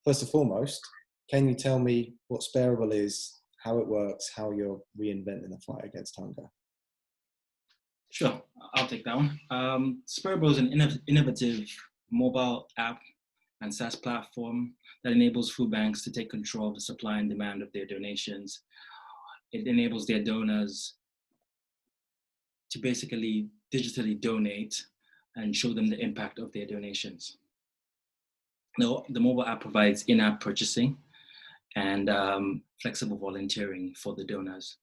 first and foremost, can you tell me what Spareable is, how it works, how you're reinventing the fight against hunger? Sure, I'll take that one. Spareable is an innovative mobile app and SaaS platform that enables food banks to take control of the supply and demand of their donations. It enables their donors to basically digitally donate and show them the impact of their donations. Now, the mobile app provides in-app purchasing and flexible volunteering for the donors.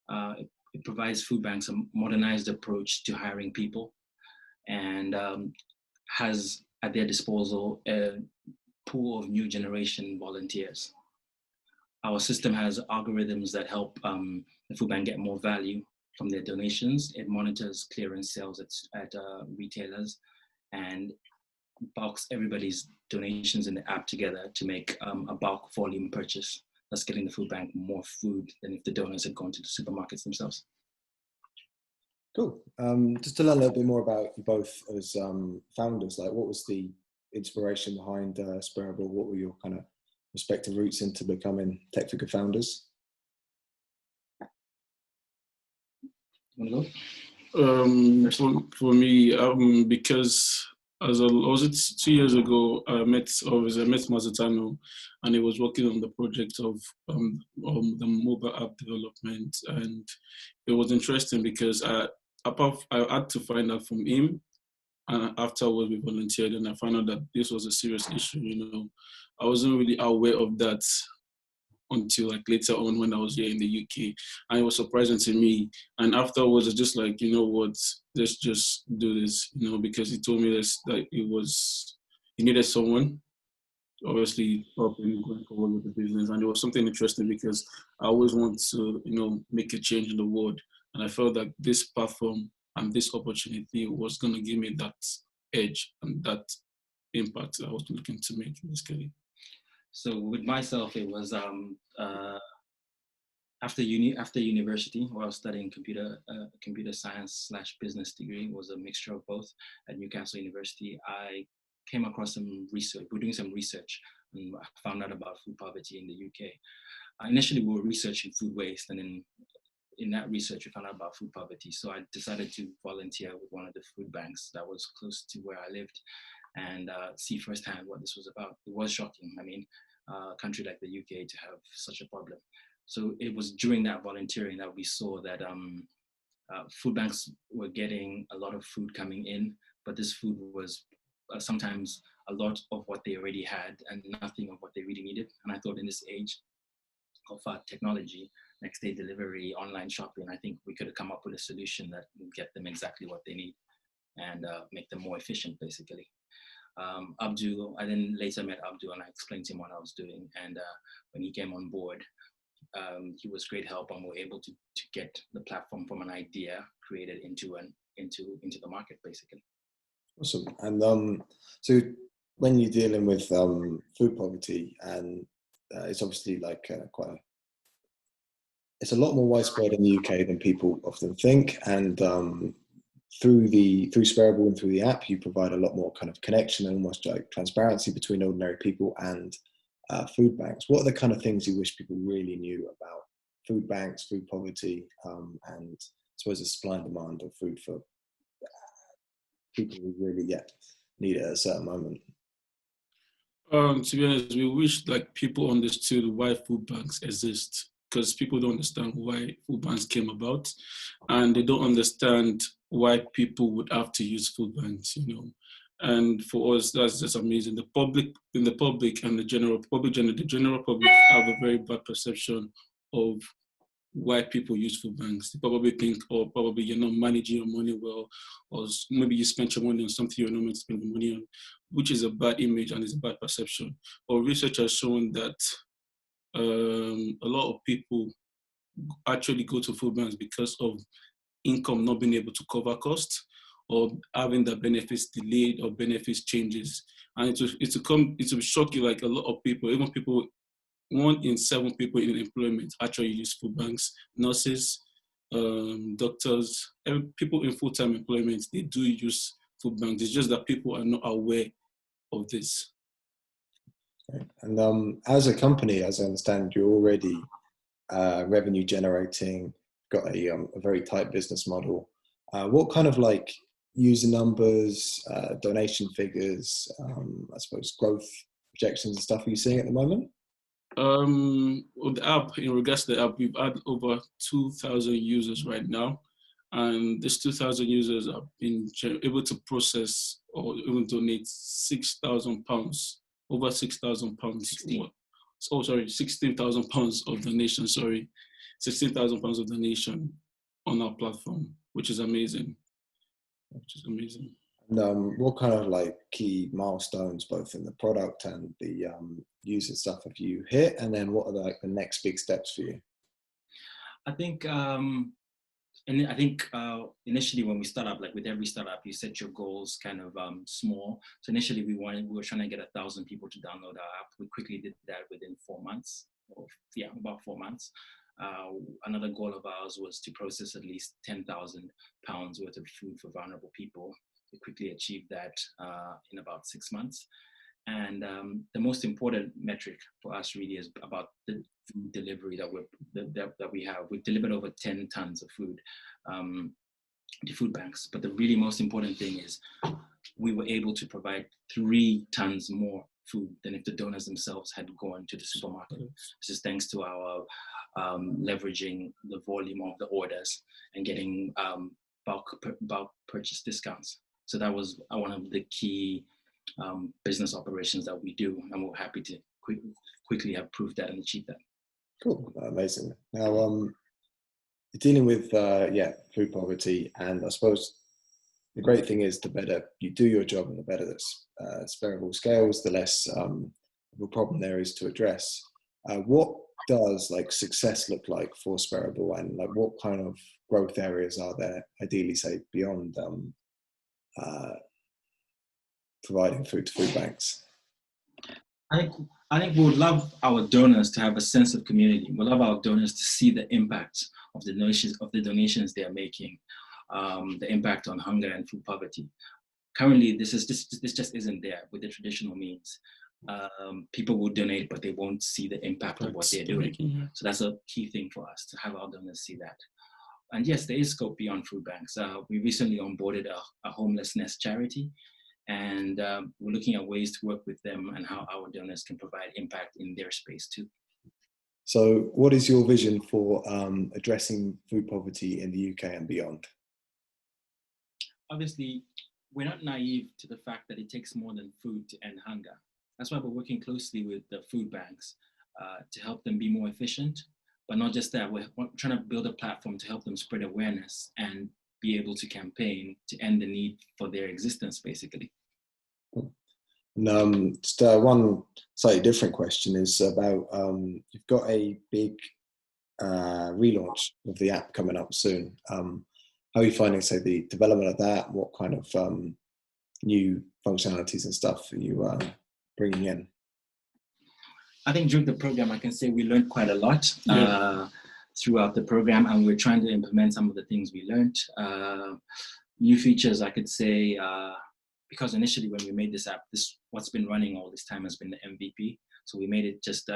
It provides food banks a modernized approach to hiring people and has at their disposal a pool of new generation volunteers. Our system has algorithms that help the food bank get more value from their donations. It monitors clearance sales at retailers and bulks everybody's donations in the app together to make a bulk volume purchase. That's getting the food bank more food than if the donors had gone to the supermarkets themselves. Cool. Just to learn a little bit more about you both as founders, like what was the inspiration behind Spareable? What were your kind of respective routes into becoming Tech for Good founders? You want to go? For me, because as was it 2 years ago, I met Mazatano, and he was working on the project of the mobile app development, and it was interesting because I had to find out from him, and afterwards we volunteered, and I found out that this was a serious issue. I wasn't really aware of that until like later on when I was here in the UK, and it was surprising to me. And afterwards, it's just like, let's just do this, because he told me that he needed someone, obviously, help him going forward with the business. And it was something interesting because I always want to, make a change in the world, and I felt that this platform and this opportunity was going to give me that edge and that impact I was looking to make in this career. So with myself, it was after university, where I was studying computer science / business degree. It was a mixture of both at Newcastle University. I came across some research. We're doing some research, and I found out about food poverty in the UK. Initially, we were researching food waste, and then in that research, we found out about food poverty. So I decided to volunteer with one of the food banks that was close to where I lived, and see firsthand what this was about. It was shocking. I mean, a country like the UK to have such a problem. So it was during that volunteering that we saw that food banks were getting a lot of food coming in, but this food was sometimes a lot of what they already had and nothing of what they really needed. And I thought in this age of technology, next day delivery, online shopping, I think we could have come up with a solution that would get them exactly what they need and make them more efficient, basically. Abdul, I then later met Abdul, and I explained to him what I was doing. And when he came on board, he was great help, and we were able to get the platform from an idea created into the market, basically. Awesome. And so when you're dealing with food poverty, and it's obviously like it's a lot more widespread in the UK than people often think, and through Spareable and through the app, you provide a lot more kind of connection and almost like transparency between ordinary people and food banks. What are the kind of things you wish people really knew about food banks, food poverty, and I suppose the supply and demand of food for people who really need it at a certain moment? To be honest, we wish like people understood why food banks exist, because people don't understand why food banks came about, and they don't understand why people would have to use food banks, And for us, that's just amazing. The public and the general public have a very bad perception of why people use food banks. They probably think, or probably you're not managing your money well, or maybe you spent your money on something you're not meant to spend your money on, which is a bad image and is a bad perception. But research has shown that a lot of people actually go to food banks because of income not being able to cover costs, or having the benefits delayed or benefits changes. And it will shock you, like a lot of people, even people, 1 in 7 people in employment actually use food banks. Nurses, doctors, people in full-time employment, they do use food banks. It's just that people are not aware of this. Right. And as a company, as I understand, you're already revenue generating, got a very tight business model. What kind of like user numbers, donation figures, I suppose growth projections and stuff are you seeing at the moment? With the app, in regards to the app, we've had over 2,000 users right now. And these 2,000 users have been able to process or even donate £6,000, over £6,000. 16. Oh, sorry, £16,000 of donation, sorry. £16,000 of donation on our platform, which is amazing. Which is amazing. And what kind of like key milestones, both in the product and the user stuff, have you hit? And then what are like the next big steps for you? I think initially when we start up, like with every startup, you set your goals kind of small. So initially we were trying to get 1,000 people to download our app. We quickly did that within 4 months. About 4 months. Another goal of ours was to process at least £10,000 worth of food for vulnerable people. We quickly achieved that in about 6 months. And the most important metric for us really is about the food delivery that we have. We've delivered over 10 tons of food to food banks. But the really most important thing is we were able to provide 3 tons more food than if the donors themselves had gone to the supermarket. This is thanks to our leveraging the volume of the orders and getting bulk purchase discounts. So that was one of the key business operations that we do, and we're happy to quickly have proved that and achieved that. Cool, amazing. Now, you're dealing with food poverty, and I suppose the great thing is the better you do your job and the better that Spareable scales, the less of a problem there is to address. What does like success look like for Spareable, and like what kind of growth areas are there, ideally, say beyond providing food to food banks? I think we would love our donors to have a sense of community. We love our donors to see the impact of the donations they are making, the impact on hunger and food poverty. Currently, this just isn't there with the traditional means. People will donate, but they won't see the impact of what they're doing. So that's a key thing for us, to have our donors see that. And yes, there is scope beyond food banks. We recently onboarded a homelessness charity, and we're looking at ways to work with them and how our donors can provide impact in their space too. So what is your vision for addressing food poverty in the UK and beyond? Obviously, we're not naive to the fact that it takes more than food to end hunger. That's why we're working closely with the food banks to help them be more efficient. But not just that, we're trying to build a platform to help them spread awareness and be able to campaign to end the need for their existence, basically. And, just one slightly different question is about, you've got a big relaunch of the app coming up soon. How are you finding, say, the development of that? What kind of new functionalities and stuff are you bringing in? I think during the program, I can say we learned quite a lot throughout the program, and we're trying to implement some of the things we learned. New features, I could say, because initially when we made this app, what's been running all this time has been the MVP. So we made it just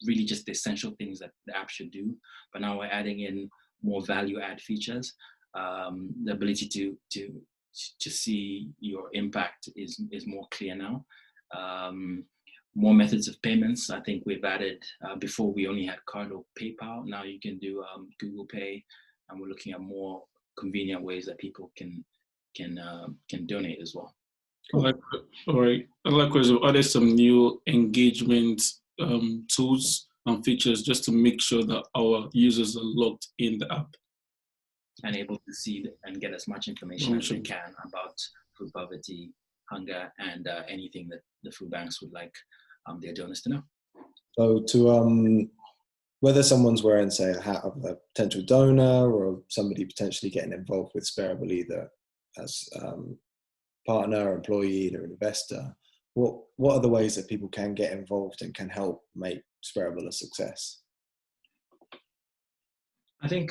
really just the essential things that the app should do. But now we're adding in more value add features. The ability to see your impact is more clear now. More methods of payments. I think we've added, before we only had card or PayPal. Now you can do Google Pay, and we're looking at more convenient ways that people can donate as well. All right. Likewise, we've added some new engagement tools and features just to make sure that our users are logged in the app and able to see and get as much information as they can about food poverty, hunger, and anything that the food banks would like their donors to know. So to whether someone's wearing, say, a hat of a potential donor or somebody potentially getting involved with Spareable, either as partner, employee, or investor, what are the ways that people can get involved and can help make Spareable a success? I think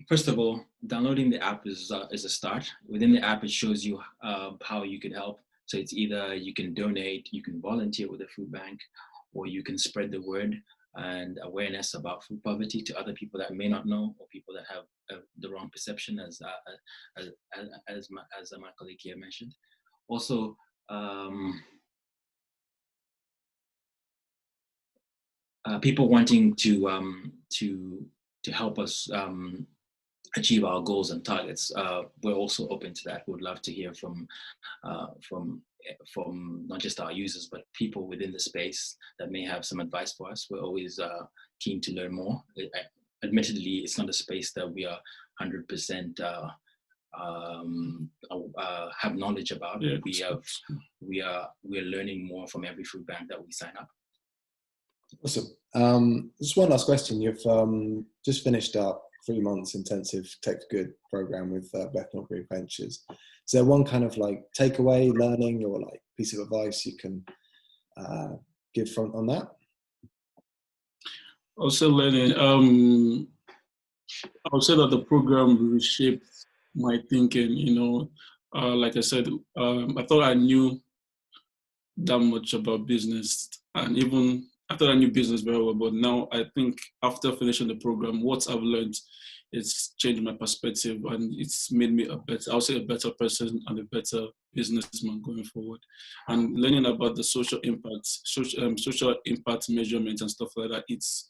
first of all, downloading the app is a start. Within the app, it shows you how you could help. So it's either you can donate, you can volunteer with a food bank, or you can spread the word and awareness about food poverty to other people that may not know, or people that have the wrong perception, as my colleague here mentioned. Also, people wanting to help us achieve our goals and targets. We're also open to that. We'd love to hear from not just our users, but people within the space that may have some advice for us. We're always keen to learn more. Admittedly, it's not a space that we are 100% have knowledge about. Yeah, we're learning more from every food bank that we sign up. Awesome. Just one last question. You've just finished up 3 months intensive tech good program with Bethnal Green Ventures. Is there one kind of like takeaway, learning, or like piece of advice you can give on that? Also learning. I would say that the program reshaped my thinking. You know, like I said, I thought I knew that much about business, and even after I knew business very well, but now I think after finishing the program, what I've learned, it's changed my perspective, and it's made me I'll say a better person and a better businessman going forward. And learning about the social impact, social impact measurement and stuff like that, it's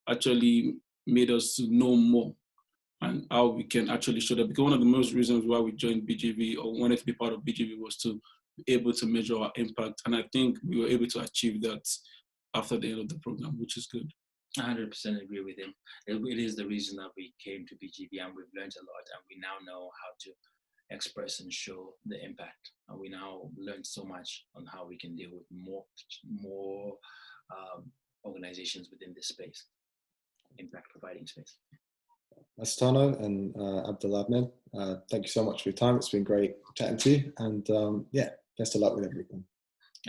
actually made us to know more and how we can actually show that. Because one of the most reasons why we joined BGV or wanted to be part of BGV was to be able to measure our impact. And I think we were able to achieve that after the end of the program, which is good. 100% agree with him. It is the reason that we came to BGV, and we've learned a lot, and we now know how to express and show the impact. And we now learn so much on how we can deal with more organizations within this space, impact providing space. Astano and Abdul Ahmed, thank you so much for your time. It's been great chatting to you, and yeah, best of luck with everything.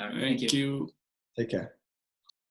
All right, thank you. Take care.